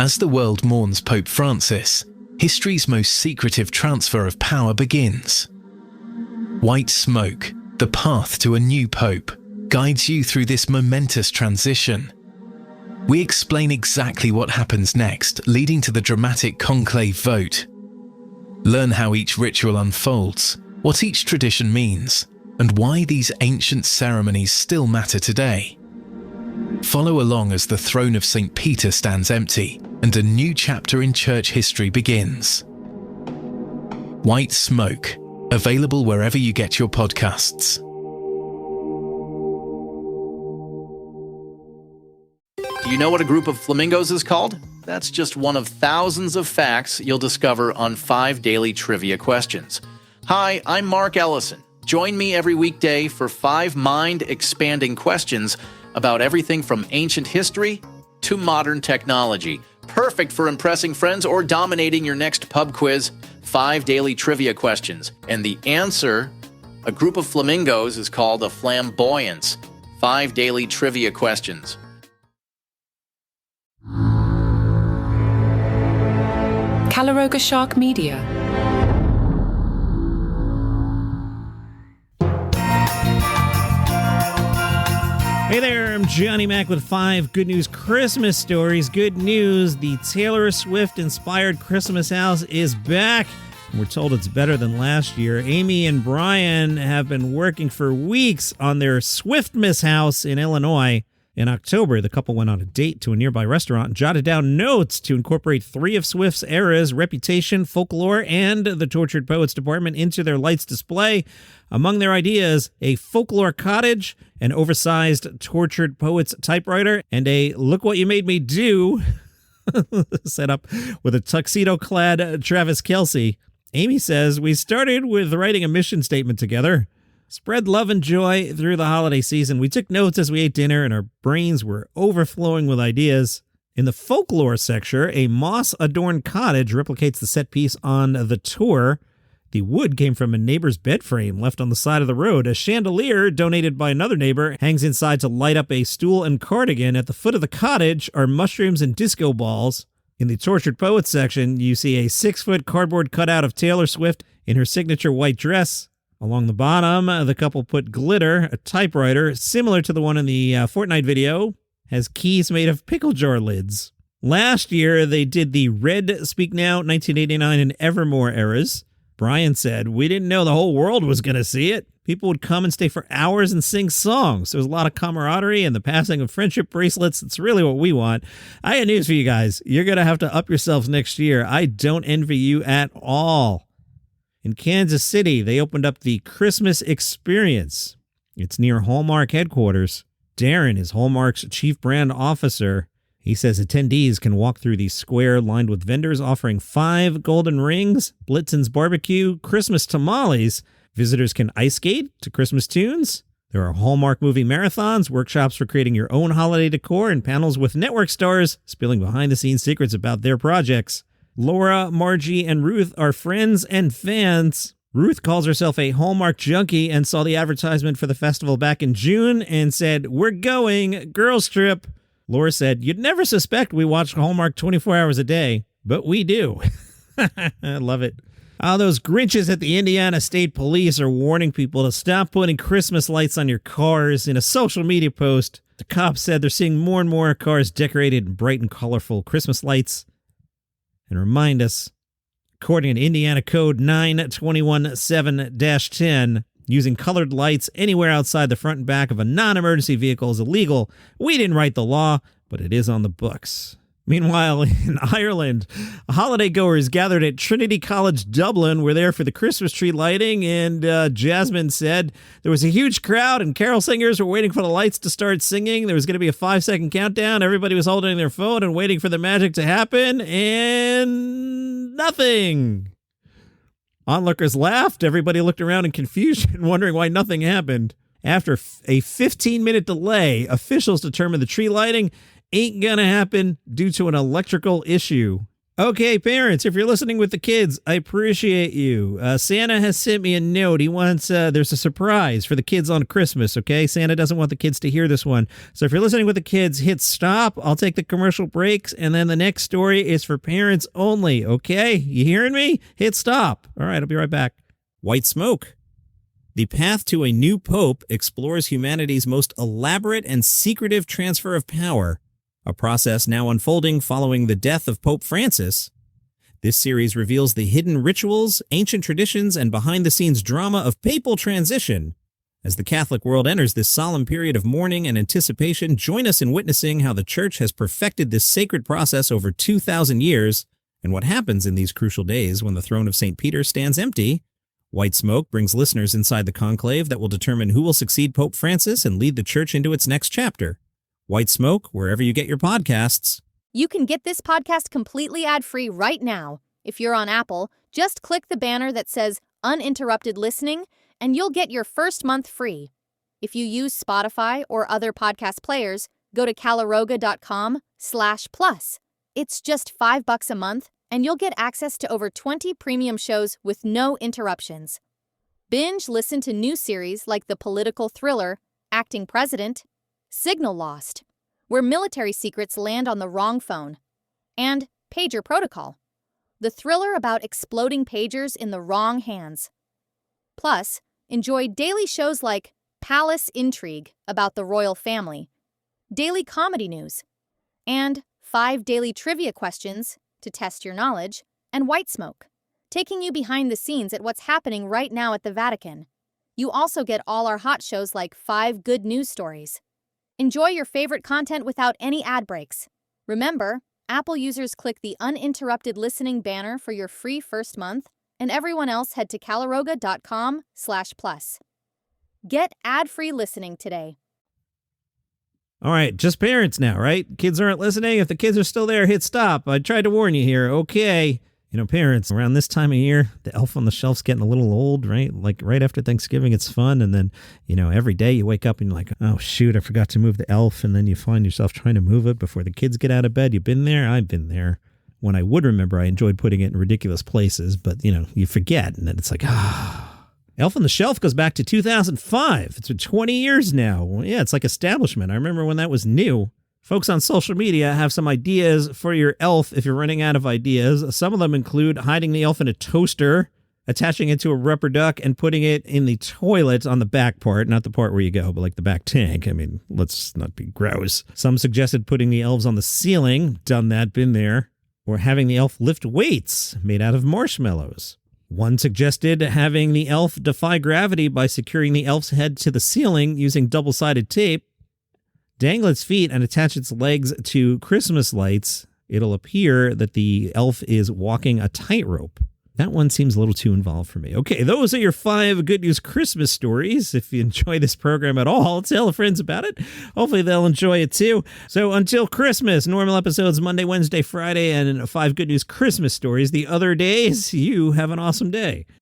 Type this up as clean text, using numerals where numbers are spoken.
As the world mourns Pope Francis, history's most secretive transfer of power begins. White smoke, the path to a new pope, guides you through this momentous transition. We explain exactly what happens next, leading to the dramatic conclave vote. Learn how each ritual unfolds, what each tradition means, and why these ancient ceremonies still matter today. Follow along as the throne of St. Peter stands empty and a new chapter in church history begins. White Smoke, available wherever you get your podcasts. Do you know what a group of flamingos is called? That's just one of thousands of facts you'll discover on 5 daily trivia questions. Hi, I'm Mark Ellison. Join me every weekday for 5 mind-expanding questions about everything from ancient history to modern technology. Perfect for impressing friends or dominating your next pub quiz. 5 daily trivia questions. And the answer, a group of flamingos, is called a flamboyance. 5 daily trivia questions. Caloroga Shark Media. Hey there, I'm Johnny Mac with 5 good news Christmas stories. Good news, the Taylor Swift-inspired Christmas house is back. We're told it's better than last year. Amy and Brian have been working for weeks on their Swiftmas house in Illinois. In October, the couple went on a date to a nearby restaurant and jotted down notes to incorporate 3 of Swift's eras, Reputation, Folklore, and the Tortured Poets department into their lights display. Among their ideas, a folklore cottage, an oversized Tortured Poets typewriter, and a Look What You Made Me Do set up with a tuxedo-clad Travis Kelce. Amy says, "We started with writing a mission statement together. Spread love and joy through the holiday season. We took notes as we ate dinner, and our brains were overflowing with ideas." In the folklore section, a moss-adorned cottage replicates the set piece on the tour. The wood came from a neighbor's bed frame left on the side of the road. A chandelier, donated by another neighbor, hangs inside to light up a stool and cardigan. At the foot of the cottage are mushrooms and disco balls. In the Tortured Poets section, you see a 6-foot cardboard cutout of Taylor Swift in her signature white dress. Along the bottom, the couple put glitter. A typewriter, similar to the one in the Fortnite video, has keys made of pickle jar lids. Last year, they did the Red Speak Now, 1989, and Evermore eras. Brian said, "We didn't know the whole world was going to see it. People would come and stay for hours and sing songs. There was a lot of camaraderie and the passing of friendship bracelets. It's really what we want." I got news for you guys. You're going to have to up yourselves next year. I don't envy you at all. In Kansas City, they opened up the Christmas Experience. It's near Hallmark headquarters. Darren is Hallmark's chief brand officer. He says attendees can walk through the square lined with vendors offering 5 golden rings, Blitzen's barbecue, Christmas tamales. Visitors can ice skate to Christmas tunes. There are Hallmark movie marathons, workshops for creating your own holiday decor, and panels with network stars spilling behind-the-scenes secrets about their projects. Laura, Margie, and Ruth are friends and fans. Ruth calls herself a Hallmark junkie and saw the advertisement for the festival back in June and said, "We're going, girls trip." Laura said, "You'd never suspect we watch Hallmark 24 hours a day, but we do." I love it. Those Grinches at the Indiana State Police are warning people to stop putting Christmas lights on your cars. In a social media post, the cops said they're seeing more and more cars decorated in bright and colorful Christmas lights. And remind us, according to Indiana Code 9217-10, using colored lights anywhere outside the front and back of a non-emergency vehicle is illegal. We didn't write the law, but it is on the books. Meanwhile, in Ireland, holiday goers gathered at Trinity College Dublin were there for the Christmas tree lighting, and Jasmine said there was a huge crowd and carol singers were waiting for the lights to start singing. There was going to be a 5-second countdown. Everybody was holding their phone and waiting for the magic to happen, and nothing. Onlookers laughed. Everybody looked around in confusion, wondering why nothing happened. After a 15-minute delay, officials determined the tree lighting ain't gonna happen due to an electrical issue. Okay, parents, if you're listening with the kids, I appreciate you. Santa has sent me a note. He wants, there's a surprise for the kids on Christmas, okay? Santa doesn't want the kids to hear this one. So if you're listening with the kids, hit stop. I'll take the commercial breaks, and then the next story is for parents only, okay? You hearing me? Hit stop. All right, I'll be right back. White smoke. The path to a new pope explores humanity's most elaborate and secretive transfer of power, a process now unfolding following the death of Pope Francis. This series reveals the hidden rituals, ancient traditions, and behind-the-scenes drama of papal transition. As the Catholic world enters this solemn period of mourning and anticipation, join us in witnessing how the Church has perfected this sacred process over 2,000 years, and what happens in these crucial days when the throne of St. Peter stands empty. White Smoke brings listeners inside the conclave that will determine who will succeed Pope Francis and lead the Church into its next chapter. White Smoke, wherever you get your podcasts. You can get this podcast completely ad-free right now. If you're on Apple, just click the banner that says Uninterrupted Listening, and you'll get your first month free. If you use Spotify or other podcast players, go to caloroga.com/plus. It's just $5 a month, and you'll get access to over 20 premium shows with no interruptions. Binge listen to new series like the political thriller Acting President, Signal Lost, where military secrets land on the wrong phone, and Pager Protocol, the thriller about exploding pagers in the wrong hands. Plus, enjoy daily shows like Palace Intrigue about the royal family, daily comedy news, and 5 daily trivia questions to test your knowledge, and White Smoke, taking you behind the scenes at what's happening right now at the Vatican. You also get all our hot shows like 5 good news stories. Enjoy your favorite content without any ad breaks. Remember, Apple users click the uninterrupted listening banner for your free first month, and everyone else head to caloroga.com/plus. Get ad-free listening today. All right, just parents now, right? Kids aren't listening. If the kids are still there, hit stop. I tried to warn you here. Okay. You know, parents, around this time of year, the elf on the shelf's getting a little old, right? Like right after Thanksgiving, it's fun. And then, you know, every day you wake up and you're like, oh, shoot, I forgot to move the elf. And then you find yourself trying to move it before the kids get out of bed. You've been there. I've been there. When I would remember, I enjoyed putting it in ridiculous places. But, you know, you forget. And then it's like, Elf on the Shelf goes back to 2005. It's been 20 years now. Well, yeah, it's like Establishment. I remember when that was new. Folks on social media have some ideas for your elf if you're running out of ideas. Some of them include hiding the elf in a toaster, attaching it to a rubber duck, and putting it in the toilet on the back part, not the part where you go, but like the back tank. I mean, let's not be gross. Some suggested putting the elves on the ceiling. Done that, been there. Or having the elf lift weights made out of marshmallows. One suggested having the elf defy gravity by securing the elf's head to the ceiling using double-sided tape. Dangle its feet and attach its legs to Christmas lights. It'll appear that the elf is walking a tightrope. That one seems a little too involved for me. Okay, those are your 5 good news Christmas stories. If you enjoy this program at all, tell friends about it. Hopefully they'll enjoy it too. So until Christmas, normal episodes Monday, Wednesday, Friday, and 5 good news Christmas stories the other days. You have an awesome day.